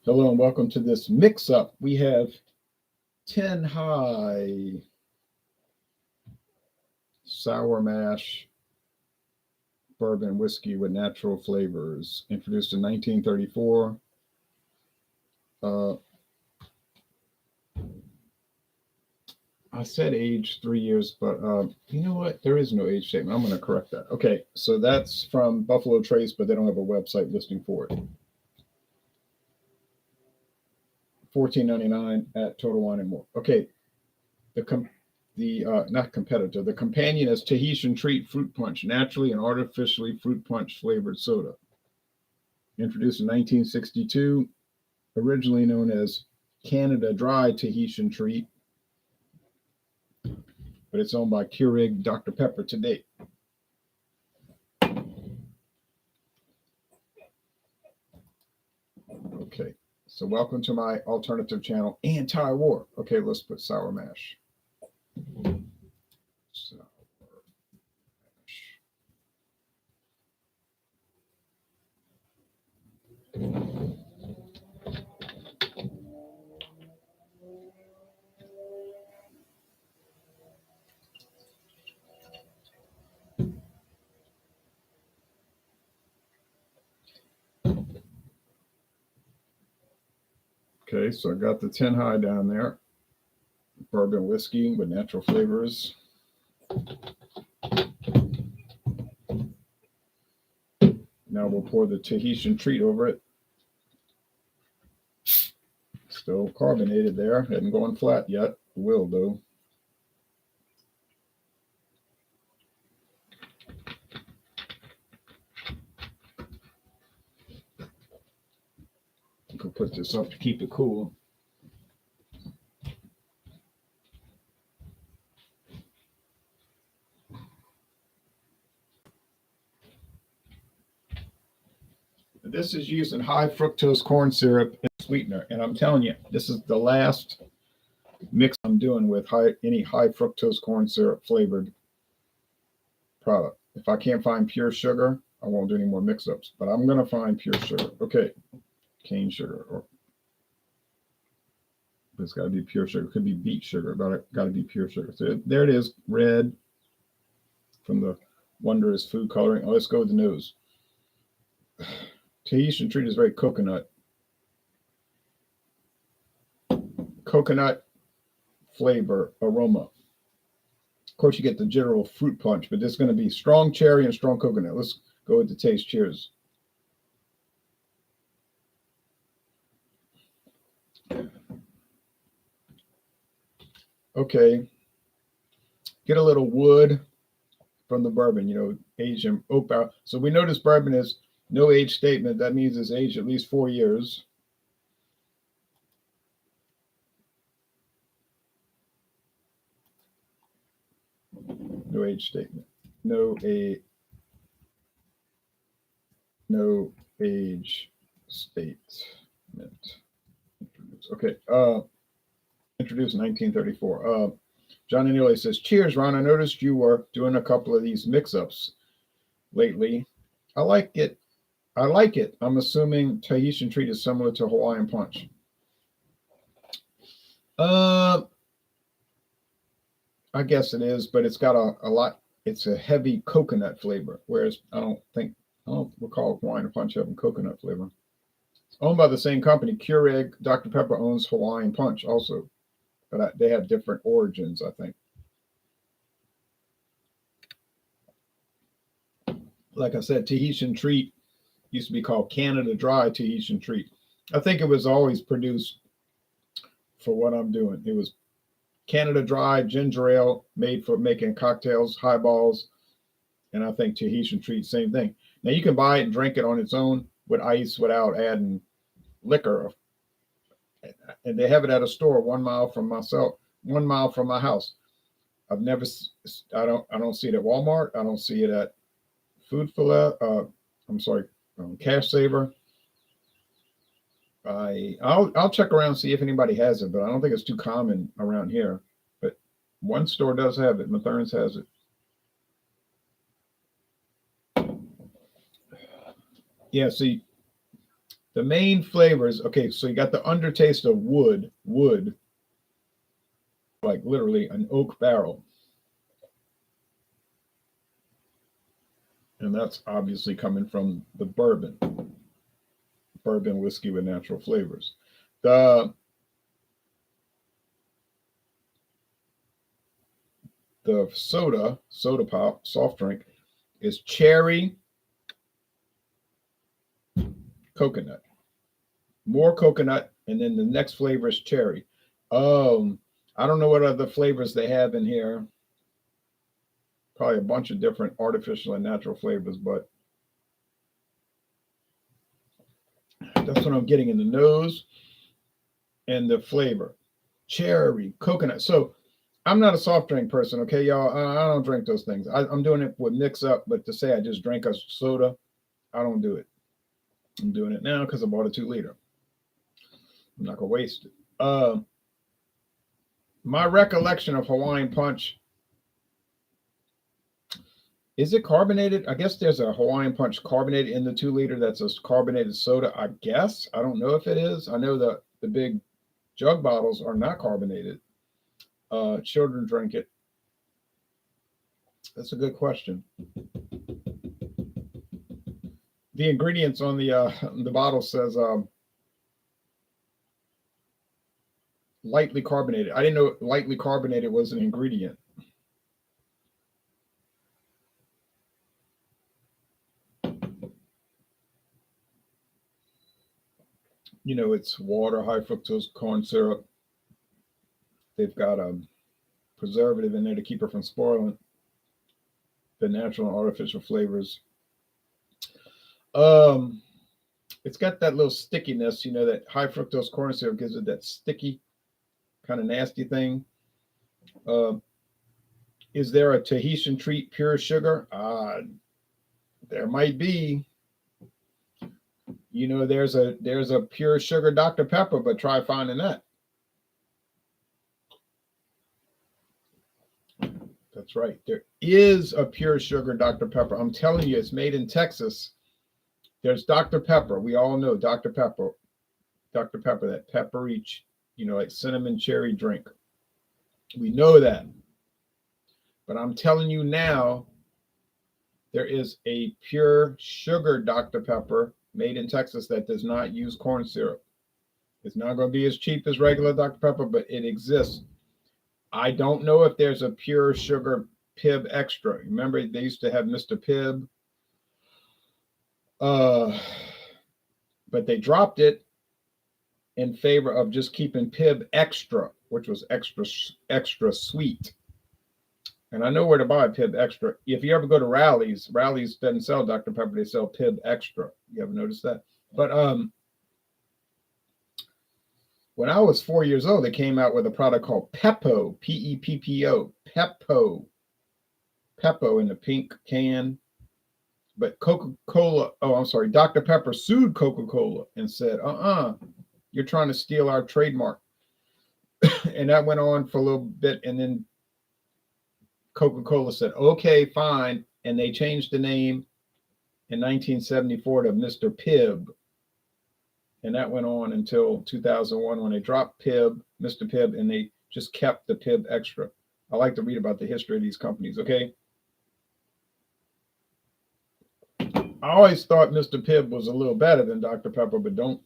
Hello and welcome to this mix up. We have 10 high sour mash bourbon whiskey with natural flavors, introduced in 1934. Uh, I said age 3 years, but you know what? There is no age statement. I'm going to correct that. Okay, so that's from Buffalo Trace, but they don't have a website listing for it. $14.99 at Total Wine and More. Okay, the not competitor, the companion is Tahitian Treat Fruit Punch, naturally and artificially fruit punch flavored soda. Introduced in 1962, originally known as Canada Dry Tahitian Treat, but it's owned by Keurig Dr. Pepper to date. Okay, so welcome to my alternative channel, Anti-War. Okay, let's put sour mash. Sour mash. Okay, so I got the 10 high down there. Bourbon whiskey with natural flavors. Now we'll pour the Tahitian Treat over it. Still carbonated there. Hadn't gone flat yet. Will though. You can put this up to keep it cool. This is using high fructose corn syrup and sweetener. And I'm telling you, this is the last mix I'm doing with any high fructose corn syrup flavored product. If I can't find pure sugar, I won't do any more mix-ups. But I'm going to find pure sugar. Okay, cane sugar. It's got to be pure sugar. It could be beet sugar, but it got to be pure sugar. So there it is, red from the wondrous food coloring. Oh, let's go with the nose. Tahitian Treat is very coconut flavor aroma. Of course, you get the general fruit punch, but this is going to be strong cherry and strong coconut. Let's go with the taste. Cheers. Okay. Get a little wood from the bourbon, Asian oak barrel. So we know this bourbon is no age statement. That means it's aged at least 4 years. No age statement. No age statement. Okay. Introduced in 1934. John Anile says, "Cheers, Ron. I noticed you were doing a couple of these mix-ups lately. I like it. I'm assuming Tahitian Treat is similar to Hawaiian Punch." I guess it is, but it's got a lot. It's a heavy coconut flavor, whereas I don't recall Hawaiian Punch having coconut flavor. It's owned by the same company. Keurig Dr. Pepper owns Hawaiian Punch also, but they have different origins, I think. Like I said, Tahitian Treat used to be called Canada Dry Tahitian Treat. I think it was always produced for what I'm doing. It was Canada Dry ginger ale made for making cocktails, highballs, and I think Tahitian Treat, same thing. Now you can buy it and drink it on its own with ice without adding liquor. And they have it at a store 1 mile from my house. I don't see it at Walmart. I don't see it at Food Filet. Cash Saver. I'll check around and see if anybody has it, but I don't think it's too common around here. But one store does have it. Mathern's has it. Yeah, see, The main flavors, okay, so you got the undertaste of wood, like literally an oak barrel. And that's obviously coming from the bourbon whiskey with natural flavors. The soda pop, soft drink is cherry coconut. More coconut, and then the next flavor is cherry. I don't know what other flavors they have in here. Probably a bunch of different artificial and natural flavors, but that's what I'm getting in the nose and the flavor. Cherry, coconut. So I'm not a soft drink person, okay, y'all. I don't drink those things. I'm doing it with mix up, but to say I just drank a soda, I don't do it. I'm doing it now because I bought a 2 liter. I'm not gonna waste it. My recollection of Hawaiian Punch, is it carbonated? I guess there's a Hawaiian Punch carbonated in the 2 liter. That's a carbonated soda. I guess. I don't know if it is. I know that the big jug bottles are not carbonated. Children drink it. That's a good question. The ingredients on the bottle says lightly carbonated. I didn't know lightly carbonated was an ingredient. You know, it's water, high fructose corn syrup. They've got a preservative in there to keep it from spoiling. The natural and artificial flavors. It's got that little stickiness, you know, that high fructose corn syrup gives it that sticky, kind of nasty thing. Is there a Tahitian treat pure sugar? There might be. You know, there's a pure sugar Dr. Pepper, but try finding that. That's right. There is a pure sugar Dr. Pepper. I'm telling you, it's made in Texas. There's Dr. Pepper. We all know Dr. Pepper. Dr. Pepper, that peppery, you know, like cinnamon cherry drink. We know that. But I'm telling you now, there is a pure sugar Dr. Pepper made in Texas that does not use corn syrup. It's not going to be as cheap as regular Dr. Pepper, but it exists. I don't know if there's a pure sugar Pibb Extra. Remember, they used to have Mr. Pibb. But they dropped it in favor of just keeping Pibb Extra, which was extra sweet. And I know where to buy Pibb Extra. If you ever go to Rally's doesn't sell Dr. Pepper, they sell Pibb Extra. You ever noticed that? But when I was 4 years old, they came out with a product called Peppo, Peppo, Peppo in the pink can. But Coca-Cola, Dr. Pepper sued Coca-Cola and said, you're trying to steal our trademark. And that went on for a little bit. And then Coca-Cola said, okay, fine. And they changed the name in 1974 to Mr. Pibb. And that went on until 2001 when they dropped Pibb, Mr. Pibb, and they just kept the Pibb Extra. I like to read about the history of these companies, okay? I always thought Mr. Pibb was a little better than Dr. Pepper, but don't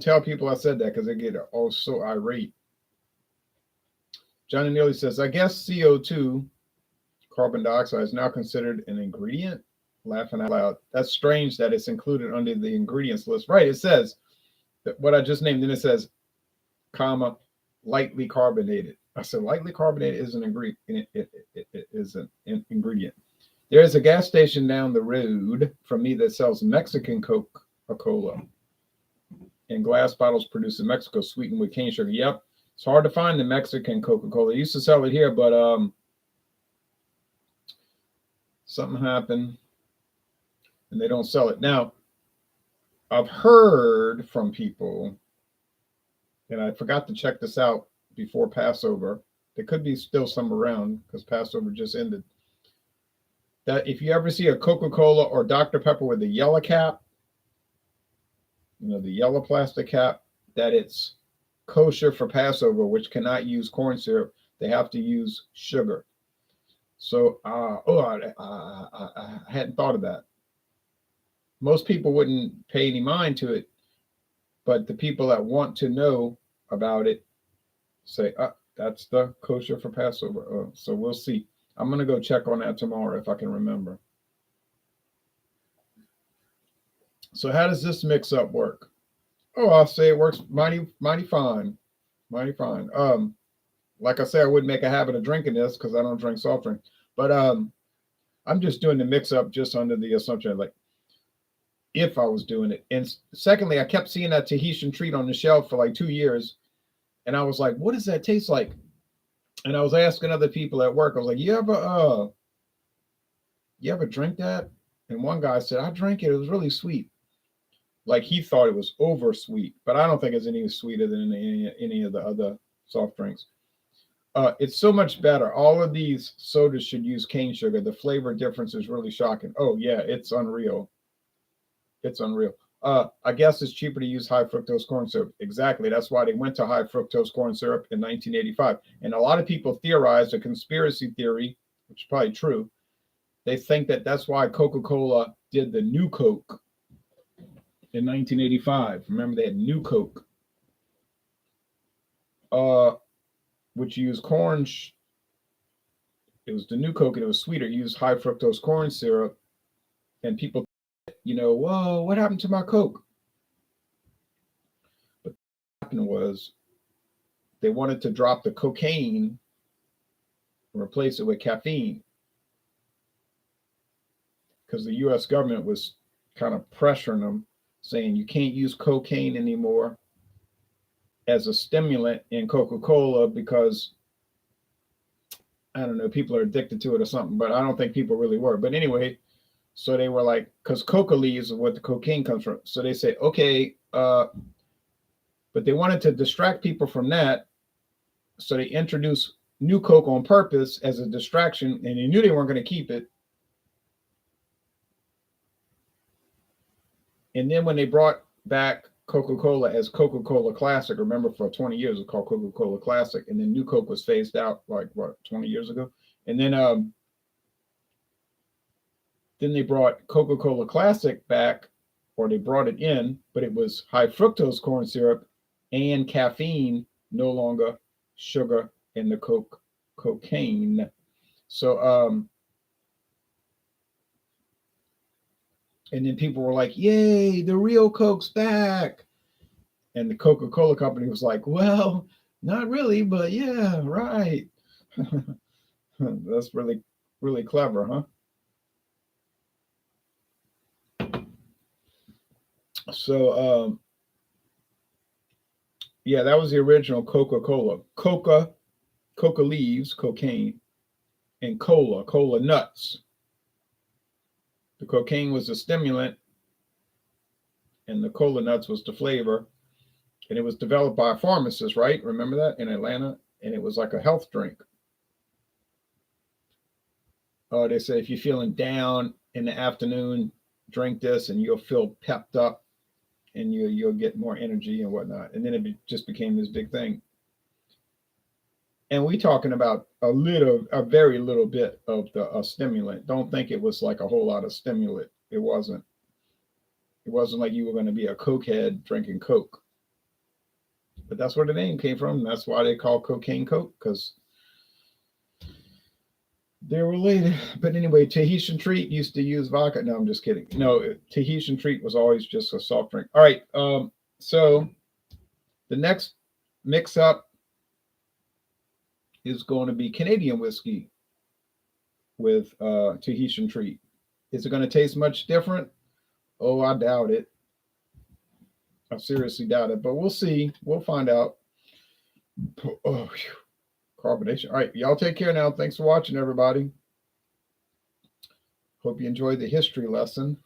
tell people I said that because they get all so irate. Johnny Neely says, I guess CO2, carbon dioxide, is now considered an ingredient? Laughing out loud. That's strange that it's included under the ingredients list. Right, it says that what I just named, and it says, comma, lightly carbonated. I said, lightly carbonated is an ingredient. It is an ingredient. There is a gas station down the road from me that sells Mexican Coca-Cola in glass bottles produced in Mexico, sweetened with cane sugar. Yep, it's hard to find the Mexican Coca-Cola. They used to sell it here, but something happened, and they don't sell it now. I've heard from people, and I forgot to check this out before Passover. There could be still some around because Passover just ended. That if you ever see a Coca-Cola or Dr. Pepper with a yellow cap, the yellow plastic cap, that it's kosher for Passover, which cannot use corn syrup. They have to use sugar. So, I hadn't thought of that. Most people wouldn't pay any mind to it, but the people that want to know about it say, that's the kosher for Passover. So we'll see. I'm going to go check on that tomorrow if I can remember. So how does this mix up work? Oh, I'll say it works mighty, mighty fine. Mighty fine. Like I said, I wouldn't make a habit of drinking this because I don't drink soft drink. But I'm just doing the mix up just under the assumption, like, if I was doing it. And secondly, I kept seeing that Tahitian treat on the shelf for like 2 years. And I was like, what does that taste like? And I was asking other people at work, I was like, you ever drink that? And one guy said, I drank it. It was really sweet. Like he thought it was over sweet, but I don't think it's any sweeter than any of the other soft drinks. It's so much better. All of these sodas should use cane sugar. The flavor difference is really shocking. Oh yeah, it's unreal. It's unreal. I guess it's cheaper to use high fructose corn syrup. Exactly. That's why they went to high fructose corn syrup in 1985. And a lot of people theorize a conspiracy theory, which is probably true. They think that that's why Coca-Cola did the new Coke in 1985. Remember, they had new Coke, which used corn. It was the new Coke, and it was sweeter. It used high fructose corn syrup, and people, whoa, what happened to my Coke? But what happened was they wanted to drop the cocaine and replace it with caffeine because the U.S. government was kind of pressuring them, saying you can't use cocaine anymore as a stimulant in Coca-Cola because, I don't know, people are addicted to it or something, but I don't think people really were. But anyway, so they were like, because coca leaves are what the cocaine comes from. So they say, okay, but they wanted to distract people from that. So they introduced new Coke on purpose as a distraction, and they knew they weren't going to keep it. And then when they brought back Coca-Cola as Coca-Cola Classic, remember for 20 years it was called Coca-Cola Classic, and then New Coke was phased out like 20 years ago. And then they brought Coca-Cola Classic back, or they brought it in, but it was high fructose corn syrup and caffeine, no longer sugar in the cocaine. So and then people were like, yay, the real Coke's back. And the Coca-Cola company was like, well, not really, but yeah, right. That's really, really clever, huh? So, yeah, that was the original Coca-Cola. Coca leaves, cocaine, and cola nuts. The cocaine was the stimulant, and the cola nuts was the flavor. And it was developed by a pharmacist, right? Remember that, in Atlanta? And it was like a health drink. They say if you're feeling down in the afternoon, drink this and you'll feel pepped up and you'll get more energy and whatnot. And then it just became this big thing. And we talking about a very little bit of the stimulant. Don't think it was like a whole lot of stimulant. It wasn't. It wasn't like you were going to be a cokehead drinking Coke. But that's where the name came from. That's why they call cocaine Coke, because they're related. But anyway, Tahitian treat used to use vodka. No, I'm just kidding. No, Tahitian treat was always just a soft drink. All right. So the next mix up is going to be Canadian whiskey with Tahitian treat. Is it going to taste much different? Oh, I doubt it. I seriously doubt it, but we'll see. We'll find out. Oh, carbonation. All right, y'all take care now. Thanks for watching, everybody. Hope you enjoyed the history lesson.